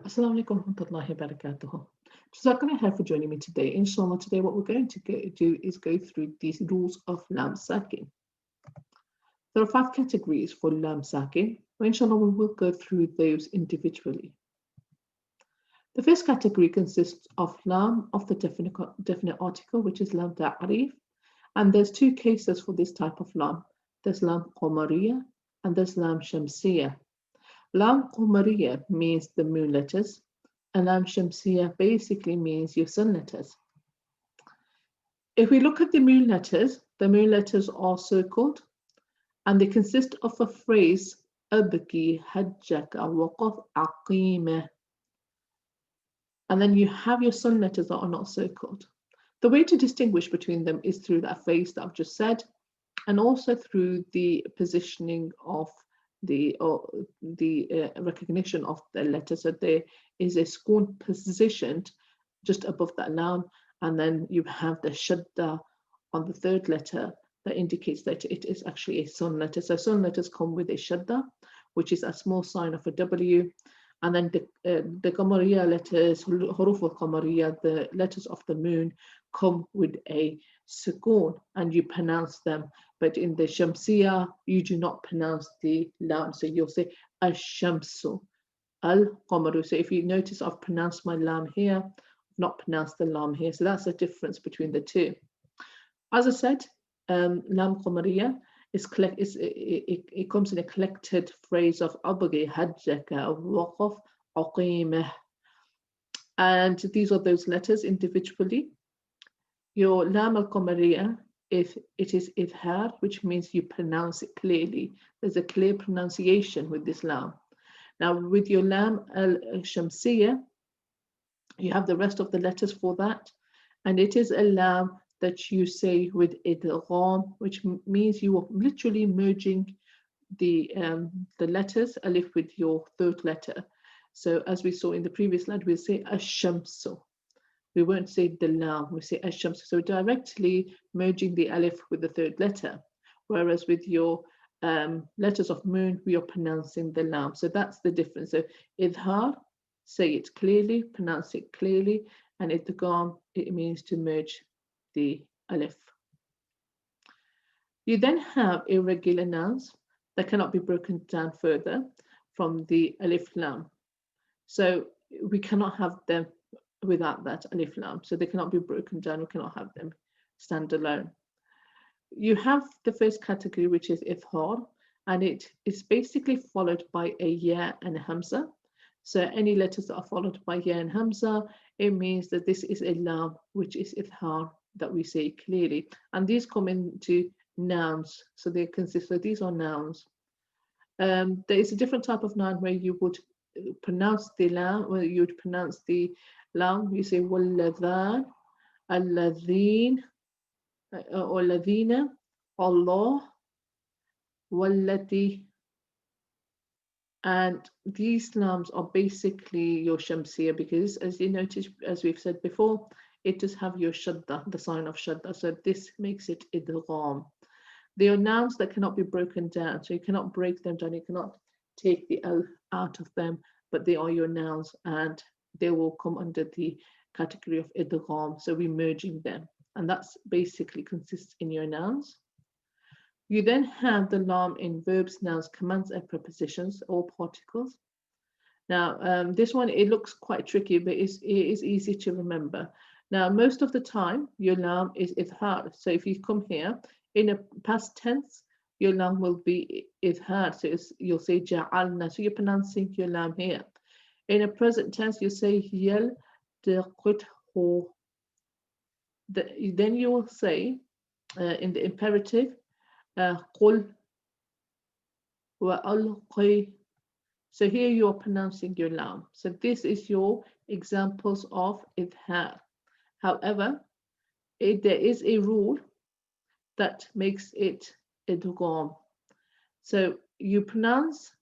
Assalamu alaikum wa rahmatullahi wa barakatuh. Jazakallah khair for joining me today. Inshallah, today what we're going to do is go through these rules of Laam Sakin. There are 5 categories for Laam Sakin. Inshallah, we will go through those individually. The first category consists of Laam of the definite article, which is Laam Ta'rif. And there's 2 cases for this type of Laam. There's Laam Qamariya and there's Laam Shamsiya. Laam Qamariya means the moon letters, and Laam Shamsiya basically means your sun letters. If we look at the moon letters are circled, and they consist of a phrase Abki Hajjaka Waqaf Aqimah. And then you have your sun letters that are not circled. The way to distinguish between them is through that phrase that I've just said, and also through the positioning of the recognition of the letter. So there is a sukun positioned just above that noun, and then you have the shadda on the third letter that indicates that it is actually a sun letter. So sun letters come with a shadda, which is a small sign of a W, and then the Qamariya letters, huruf al-Qamariya, the letters of the moon, come with a sukun, and you pronounce them. But in the Shamsiya, you do not pronounce the lam. So you'll say ash-shamsu, al-qamaru. So if you notice, I've pronounced my lam here, I've not pronounced the lam here. So that's the difference between the two. As I said, lam qamariya it comes in a collected phrase of abgi hajjaka waqaf aqimah. And these are those letters individually. Your lam al-qamariya, if it is idhar, which means you pronounce it clearly. There's a clear pronunciation with this lam. Now with your lam al-shamsiya, you have the rest of the letters for that, and it is a lam that you say with idgham, which means you are literally merging the letters alif with your third letter. So as we saw in the previous slide, we'll say ash-shamsu. We won't say the lam, we say ash-shamsu. So directly merging the alif with the third letter. Whereas with your letters of moon, we are pronouncing the lam. So that's the difference. So idhar, say it clearly, pronounce it clearly, and idgham, it means to merge the alif. You then have irregular nouns that cannot be broken down further from the alif lam. So we cannot have them without that alif lam. So they cannot be broken down, we cannot have them stand alone. You have the first category, which is ithhar, and it is basically followed by a ya and a hamza. So any letters that are followed by ya and hamza, it means that this is a lam, which is ithhar, that we say clearly. And these come into nouns, so they consist of, these are nouns. There is a different type of noun where you would pronounce the lam, where you would pronounce the lam, you say walladhan, alladhin, or ladhina, Allah, wallati. And these lams are basically your shamsiya, because as you notice, as we've said before, it does have your shadda, the sign of shadda. So this makes it idgham. They are nouns that cannot be broken down. So you cannot break them down. You cannot take the al out of them, but they are your nouns and they will come under the category of idgham. So we're merging them. And that's basically consists in your nouns. You then have the lam in verbs, nouns, commands, and prepositions, or particles. Now, this one, it looks quite tricky, but it is easy to remember. Now, most of the time, your lam is idhar. So if you come here, in a past tense, your lam will be idhar. So you'll say ja'alna. So you're pronouncing your lam here. In a present tense, you say yal deqithu. Then you will say, in the imperative, qul wa alqi. So here you are pronouncing your lam. So this is your examples of idhar. However, there is a rule that makes it idgham. So you pronounce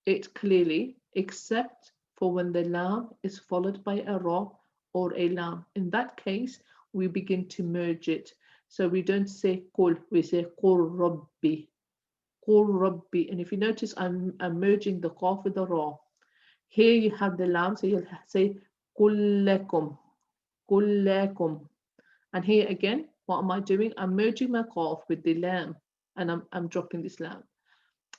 it clearly, except for when the lam is followed by a ra or a lam. In that case, we begin to merge it. So we don't say qul, we say qul rabbi. Qul rabbi. And if you notice, I'm merging the qaf with the ra. Here you have the lam, so you'll say kullakum, kullakum. And here again, what am I doing? I'm merging my qaf with the lam, and I'm dropping this lam.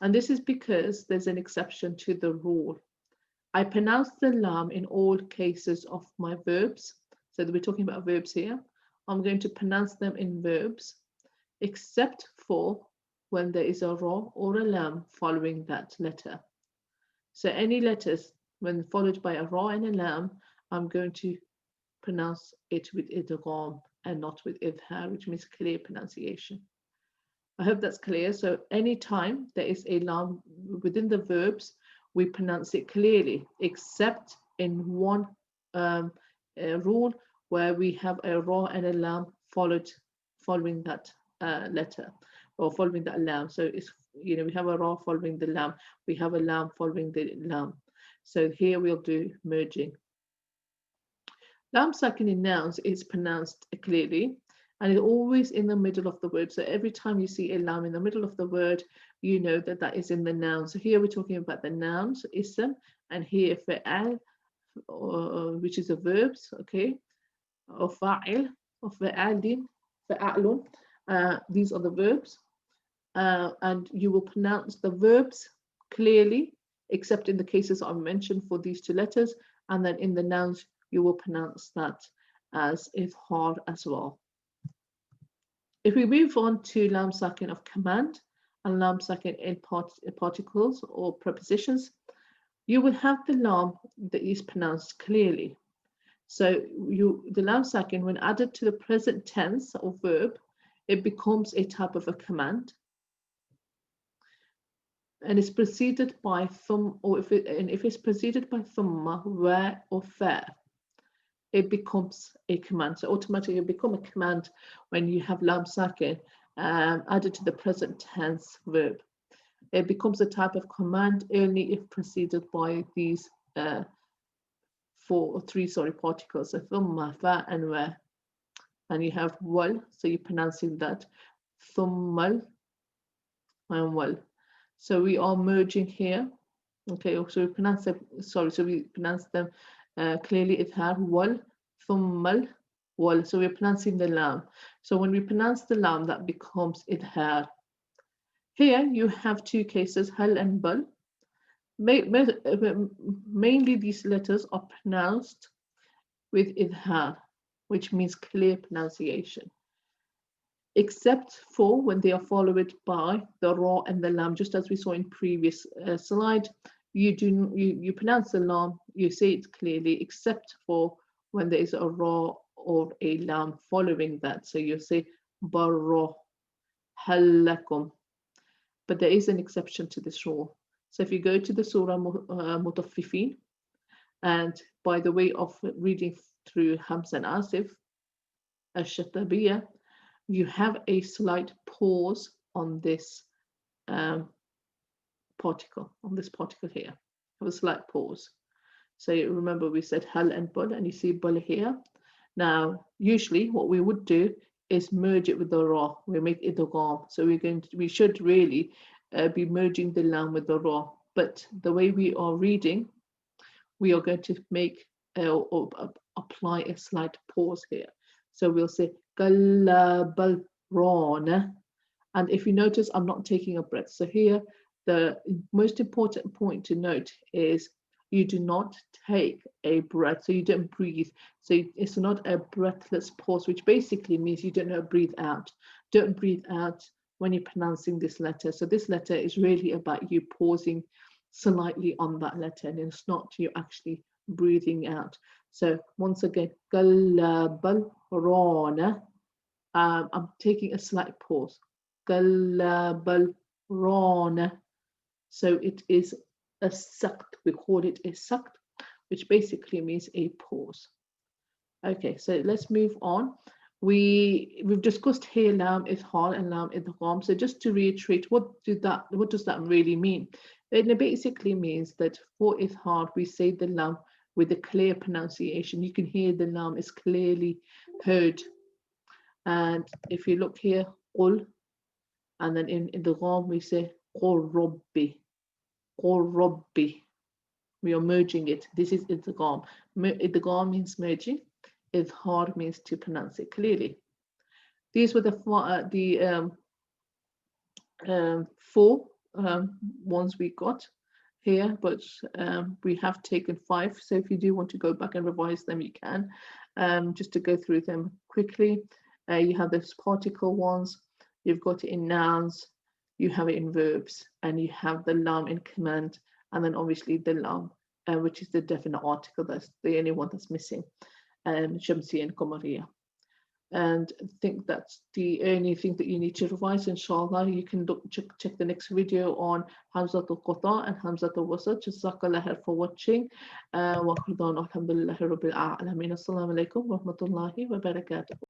And this is because there's an exception to the rule. I pronounce the lam in all cases of my verbs. So we're talking about verbs here. I'm going to pronounce them in verbs, except for when there is a ra or a lam following that letter. So any letters, when followed by a ra and a lam, I'm going to pronounce it with idgham and not with idhar, which means clear pronunciation. I hope that's clear. So anytime there is a lam within the verbs, we pronounce it clearly, except in one rule where we have a ra and a lam following that letter, or following that lam. So it's, we have a ra following the lam, we have a lam following the lam. So here we'll do merging. Laam Sakin in nouns is pronounced clearly, and it's always in the middle of the word. So every time you see a lam in the middle of the word, you know that that is in the noun. So here we're talking about the nouns, ism, and here fa'al, which is the verbs, okay, or fa'il, or fa'alin, fa'alun. These are the verbs, and you will pronounce the verbs clearly, except in the cases I mentioned for these two letters, and then in the nouns you will pronounce that as idhar as well. If we move on to Laam Sakin of command and Laam Sakin in particles or prepositions, you will have the lam that is pronounced clearly. So the Laam Sakin, when added to the present tense or verb, it becomes a type of a command, and it's preceded by thum, or if it's preceded by thumma, where, or fa, it becomes a command. So automatically it become a command when you have Laam Sakin added to the present tense verb. It becomes a type of command only if preceded by these three particles. So thumma, fa, and wa. And you have wal, so you're pronouncing that thummal and wal. So we are merging here. Okay, so we pronounce them, so we pronounce them clearly. Idhar, wal, thummal, wal. So we're pronouncing the lam. So when we pronounce the lam, that becomes idhar. Here you have two cases, hal and bal. Mainly these letters are pronounced with idhar, which means clear pronunciation, except for when they are followed by the ra and the lam, just as we saw in previous slide. You pronounce the lam, you say it clearly, except for when there is a ra or a lam following that. So you say barra, halakum. But there is an exception to this rule. So if you go to the Surah Mutaffifin, and by the way of reading through Hams and Asif, Ash-Shatabiyah, you have a slight pause on this particle, here. Have a slight pause. So remember we said hal and bul, and you see bul here. Now, usually what we would do is merge it with the ra. We make idgham. So we should really be merging the lam with the ra. But the way we are reading, we are going to make or apply a slight pause here. So we'll say kalla rana. And if you notice, I'm not taking a breath. So here, the most important point to note is you do not take a breath, so you don't breathe. So it's not a breathless pause, which basically means you don't breathe out. Don't breathe out when you're pronouncing this letter. So this letter is really about you pausing slightly on that letter, and it's not you actually breathing out. So once again, galabal rana. I'm taking a slight pause. Galabal rana. So it is a sakt. We call it a sakt, which basically means a pause. Okay, so let's move on. We've discussed here lam idhar and lam idgham. So just to reiterate, what does that really mean? It basically means that for idhar we say the lam with a clear pronunciation. You can hear the lam is clearly heard. And if you look here, qul, and then in idgham we say qul rabbi, qul rabbi. We are merging it. This is idgham. Idgham means merging. Izhar means to pronounce it clearly. These were the four ones we got here, but we have taken 5. So if you do want to go back and revise them, you can. Just to go through them quickly, you have those particle ones. You've got it in nouns, you have it in verbs, and you have the lam in command, and then obviously the lam, which is the definite article. That's the only one that's missing. Shamsi and Qamariya. And I think that's the only thing that you need to revise. Inshallah, you can check the next video on Hamzatul Qata and Hamzatul Wasat. Jazakallah khair for watching. Wa alhamdulillahi rabbil alamin. Assalamu alaikum wa rahmatullahi wa barakatuh.